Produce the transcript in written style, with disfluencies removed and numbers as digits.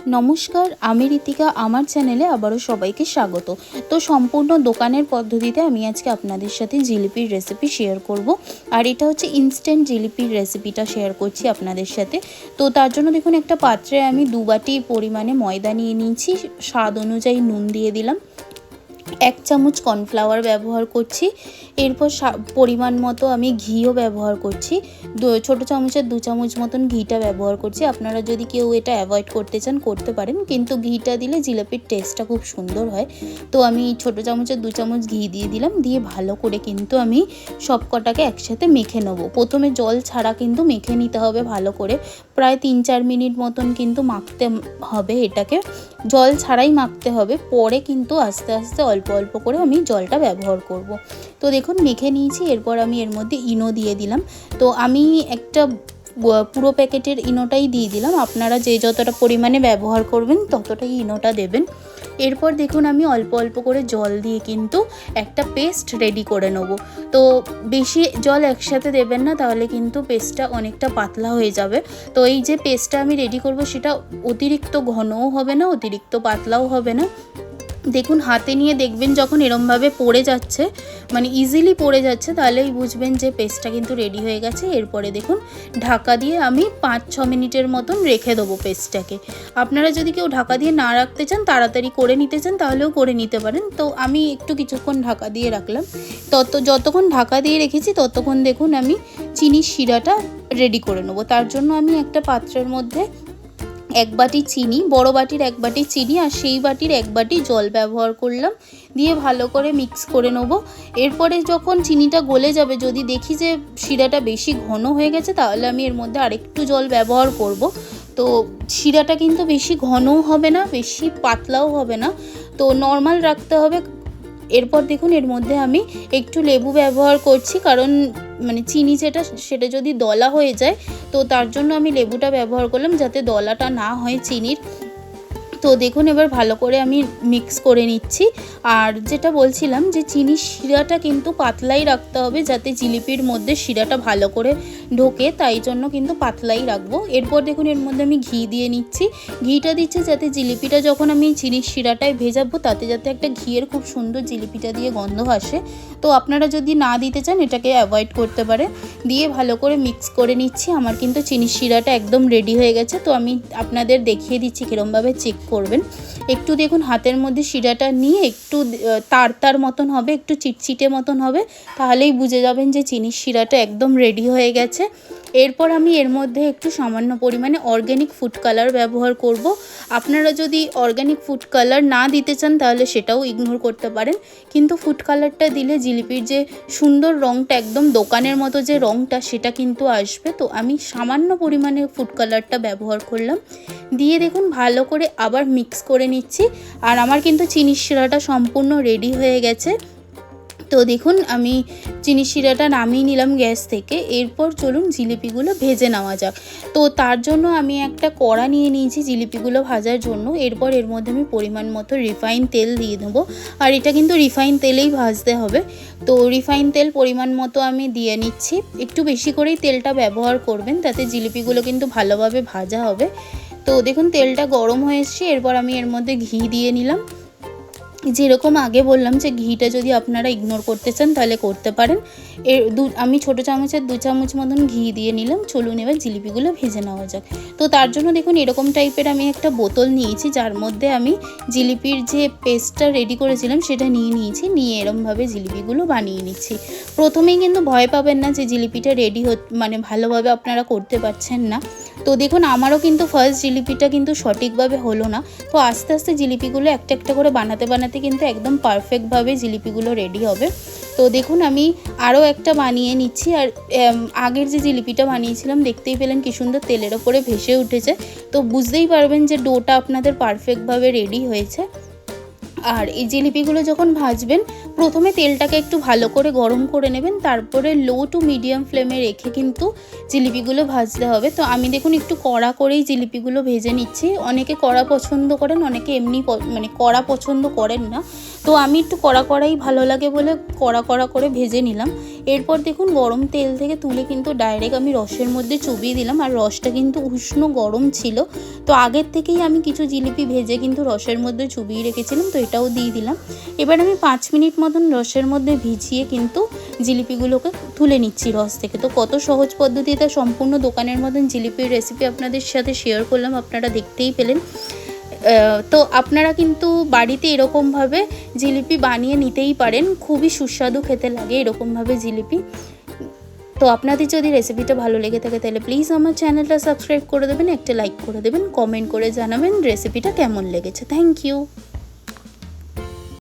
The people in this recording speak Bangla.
নমস্কার, আমি ঋতিকা। আমার চ্যানেলে আবারও সবাইকে স্বাগত। তো সম্পূর্ণ দোকানের পদ্ধতিতে আমি আজকে আপনাদের সাথে জিলিপির রেসিপি শেয়ার করব। আর এটা হচ্ছে ইনস্ট্যান্ট জিলিপির রেসিপিটা শেয়ার করছি আপনাদের সাথে। তো তার জন্য দেখুন, একটা পাত্রে আমি 2 বাটি পরিমাণে ময়দা নিয়ে নিয়েছি। স্বাদ অনুযায়ী নুন দিয়ে দিলাম। 1 চামচ কর্নফ্লাওয়ার ব্যবহার করছি। এরপর পরিমাণ মতো আমি ঘিও ব্যবহার করছি। ছোটো চামচের 2 চামচ মতন ঘিটা ব্যবহার করছি। আপনারা যদি কেউ এটা অ্যাভয়েড করতে চান করতে পারেন, কিন্তু ঘিটা দিলে জিলিপির টেস্টটা খুব সুন্দর হয়। তো আমি ছোটো চামচের 2 চামচ ঘি দিয়ে দিলাম। দিয়ে ভালো করে কিন্তু আমি সব কটাকে একসাথে মেখে নেব। প্রথমে জল ছাড়া কিন্তু মেখে নিতে হবে ভালো করে। প্রায় 3-4 মিনিট মতন কিন্তু মাখতে হবে, এটাকে জল ছাড়াই মাখতে হবে। পরে কিন্তু আস্তে আস্তে অল্প অল্প করে আমি জলটা ব্যবহার করব। তো দেখুন মেখে নিয়েছি। এরপর আমি এর মধ্যে ইনো দিয়ে দিলাম। তো আমি একটা পুরো প্যাকেটের ইনোটাই দিয়ে দিলাম। আপনারা যে যতটা পরিমাণে ব্যবহার করবেন ততটাই ইনোটা দেবেন। এরপর দেখুন আমি অল্প অল্প করে জল দিয়ে কিন্তু একটা পেস্ট রেডি করে নেব। তো বেশি জল একসাথে দেবেন না, তাহলে কিন্তু পেস্টটা অনেকটা পাতলা হয়ে যাবে। তো এই যে পেস্টটা আমি রেডি করব, সেটা অতিরিক্ত ঘনও হবে না, অতিরিক্ত পাতলাও হবে না। দেখুন হাতে নিয়ে দেখবেন যখন এরমভাবে পড়ে যাচ্ছে, মানে ইজিলি পড়ে যাচ্ছে, তাহলেই বুঝবেন যে পেস্টটা কিন্তু রেডি হয়ে গেছে। এরপরে দেখুন ঢাকা দিয়ে আমি 5-6 মিনিটের মতন রেখে দেবো পেস্টটাকে। আপনারা যদি কেউ ঢাকা দিয়ে না রাখতে চান, তাড়াতাড়ি করে নিতে চান, তাহলেও করে নিতে পারেন। তো আমি একটু কিছুক্ষণ ঢাকা দিয়ে রাখলাম। যতক্ষণ ঢাকা দিয়ে রেখেছি ততক্ষণ দেখুন আমি চিনির শিরাটা রেডি করে নেবো। তার জন্য আমি একটা পাত্রের মধ্যে 1 বাটি চিনি, বড় বাটির 1 বাটি চিনি আর সেই বাটির 1 বাটি জল ব্যবহার করলাম। দিয়ে ভালো করে মিক্স করে নেব। এরপরে যখন চিনিটা গলে যাবে, যদি দেখি যে শিরাটা বেশি ঘন হয়ে গেছে, তাহলে আমি এর মধ্যে আরেকটু জল ব্যবহার করব। তো শিরাটা কিন্তু বেশি ঘনও হবে না, বেশি পাতলাও হবে না, তো নর্মাল রাখতে হবে। এরপর দেখুন এর মধ্যে আমি একটু লেবু ব্যবহার করছি, কারণ মানে চিনি সেটা যদি দলা হয়ে যায়, তো তার জন্য আমি লেবুটা ব্যবহার করলাম, যাতে দলাটা না হয় চিনির। তো দেখুন এবার ভালো করে আমি মিক্স করে নিচ্ছি। আর যেটা বলছিলাম যে চিনির শিরাটা কিন্তু পাতলাই রাখতে হবে, যাতে জিলিপির মধ্যে শিরাটা ভালো করে ঢোকে, তাই জন্য কিন্তু পাতলাই রাখবো। এরপর দেখুন এর মধ্যে আমি ঘি দিয়ে নিচ্ছি। ঘিটা দিচ্ছি যাতে জিলিপিটা যখন আমি চিনির শিরাটায় ভেজাবো, তাতে যাতে একটা ঘিয়ের খুব সুন্দর জিলিপিটা দিয়ে গন্ধ আসে। তো আপনারা যদি না দিতে চান, এটাকে অ্যাভয়েড করতে পারে। দিয়ে ভালো করে মিক্স করে নিচ্ছি। আমার কিন্তু চিনির শিরাটা একদম রেডি হয়ে গেছে। তো আমি আপনাদের দেখিয়ে দিচ্ছি কীরমভাবে চেক করবেন। একটু দেখুন হাতের মধ্যে শিরাটা নিয়ে একটু তার মতন হবে, একটু চিটচিটে মতন হবে, তাহলেই বুঝে যাবেন যে চিনির শিরাটা একদম রেডি হয়ে গেছে। এরপর আমি এর মধ্যে একটু সামান্য পরিমাণে অর্গ্যানিক ফুড কালার ব্যবহার করব। আপনারা যদি অর্গ্যানিক ফুড কালার না দিতে চান, তাহলে সেটাও ইগনোর করতে পারেন, কিন্তু ফুড কালারটা দিলে জিলিপির যে সুন্দর রঙটা, একদম দোকানের মতো যে রঙটা, সেটা কিন্তু আসবে। তো আমি সামান্য পরিমাণে ফুড কালারটা ব্যবহার করলাম। দিয়ে দেখুন ভালো করে আবার মিক্স করে নিচ্ছি। আর আমার কিন্তু চিনির শিরাটা সম্পূর্ণ রেডি হয়ে গেছে। তো দেখুন আমি চিনির শিরাটা নামিয়ে নিলাম গ্যাস থেকে। এরপর চলুন জিলিপিগুলো ভেজে নেওয়া যাক। তো তার জন্য আমি একটা কড়া নিয়ে নিয়েছি জিলিপিগুলো ভাজার জন্য। এরপর এর মধ্যে আমি পরিমাণ মতো রিফাইন তেল দিয়ে দেবো। আর এটা কিন্তু রিফাইন তেলেই ভাজতে হবে। তো রিফাইন তেল পরিমাণ মতো আমি দিয়ে নিচ্ছি। একটু বেশি করেই তেলটা ব্যবহার করবেন, তাতে জিলিপিগুলো কিন্তু ভালোভাবে ভাজা হবে। তো দেখুন তেলটা গরম হয়ে এসছে। এরপর আমি এর মধ্যে ঘি দিয়ে নিলাম। যেরকম আগে বললাম যে ঘিটা যদি আপনারা ইগনোর করতে চান, তাহলে করতে পারেন। আমি ছোটো চামচের 2 চামচ মতন ঘি দিয়ে নিলাম। চলুন এবার জিলিপিগুলো ভেজে নেওয়া যাক। তো তার জন্য দেখুন এরকম টাইপের আমি একটা বোতল নিয়েছি, যার মধ্যে আমি জিলিপির যে পেস্টটা রেডি করেছিলাম সেটা নিয়েছি। নিয়ে এরমভাবে জিলিপিগুলো বানিয়ে নিচ্ছি। প্রথমেই কিন্তু ভয় পাবেন না যে জিলিপিটা রেডি মানে ভালোভাবে আপনারা করতে পারছেন না। তো দেখুন আমারও কিন্তু ফার্স্ট জিলিপিটা কিন্তু সঠিকভাবে হলো না। তো আস্তে আস্তে জিলিপিগুলো একটা একটা করে বানাতে কিন্তু একদম পারফেক্টভাবে জিলিপিগুলো রেডি হবে। তো দেখুন আমি আরও একটা বানিয়ে নিচ্ছি। আর আগের যে জিলিপিটা বানিয়েছিলাম, দেখতেই পেলেন কি সুন্দর তেলের ওপরে ভেসে উঠেছে। তো বুঝতেই পারবেন যে ডোটা আপনাদের পারফেক্টভাবে রেডি হয়েছে। আর এই জিলিপিগুলো যখন ভাজবেন, প্রথমে তেলটাকে একটু ভালো করে গরম করে নেবেন, তারপরে লো টু মিডিয়াম ফ্লেমে রেখে কিন্তু জিলিপিগুলো ভাজতে হবে। তো আমি দেখুন একটু কড়া করেই জিলিপিগুলো ভেজে নিচ্ছি। অনেকে কড়া পছন্দ করেন, অনেকে এমনি মানে কড়া পছন্দ করেন না। তো আমি একটু কড়া কড়াই ভালো লাগে বলে কড়া কড়া করে ভেজে নিলাম। এরপর দেখুন গরম তেল থেকে তুলে কিন্তু ডাইরেক্ট আমি রসের মধ্যে চুবিয়ে দিলাম, আর রসটা কিন্তু উষ্ণ গরম ছিল। তো আগের থেকেই আমি কিছু জিলিপি ভেজে কিন্তু রসের মধ্যে চুবিয়ে রেখেছিলাম, তো এটাও দিয়ে দিলাম। এবার আমি 5 মিনিট মতন রসের মধ্যে ভিজিয়ে কিন্তু জিলিপিগুলোকে তুলে নিচ্ছি রস থেকে। তো কত সহজ পদ্ধতিতে সম্পূর্ণ দোকানের মতন জিলিপির রেসিপি আপনাদের সাথে শেয়ার করলাম, আপনারা দেখতেই পেলেন। তো আপনারা কিন্তু বাড়িতে এরকমভাবে জিলিপি বানিয়ে নিতেই পারেন, খুবই সুস্বাদু খেতে লাগে এরকমভাবে জিলিপি। তো আপনাদের যদি রেসিপিটা ভালো লেগে থাকে তাহলে প্লিজ আমার চ্যানেলটা সাবস্ক্রাইব করে দেবেন, একটা লাইক করে দেবেন, কমেন্ট করে জানাবেন রেসিপিটা কেমন লেগেছে। Thank you.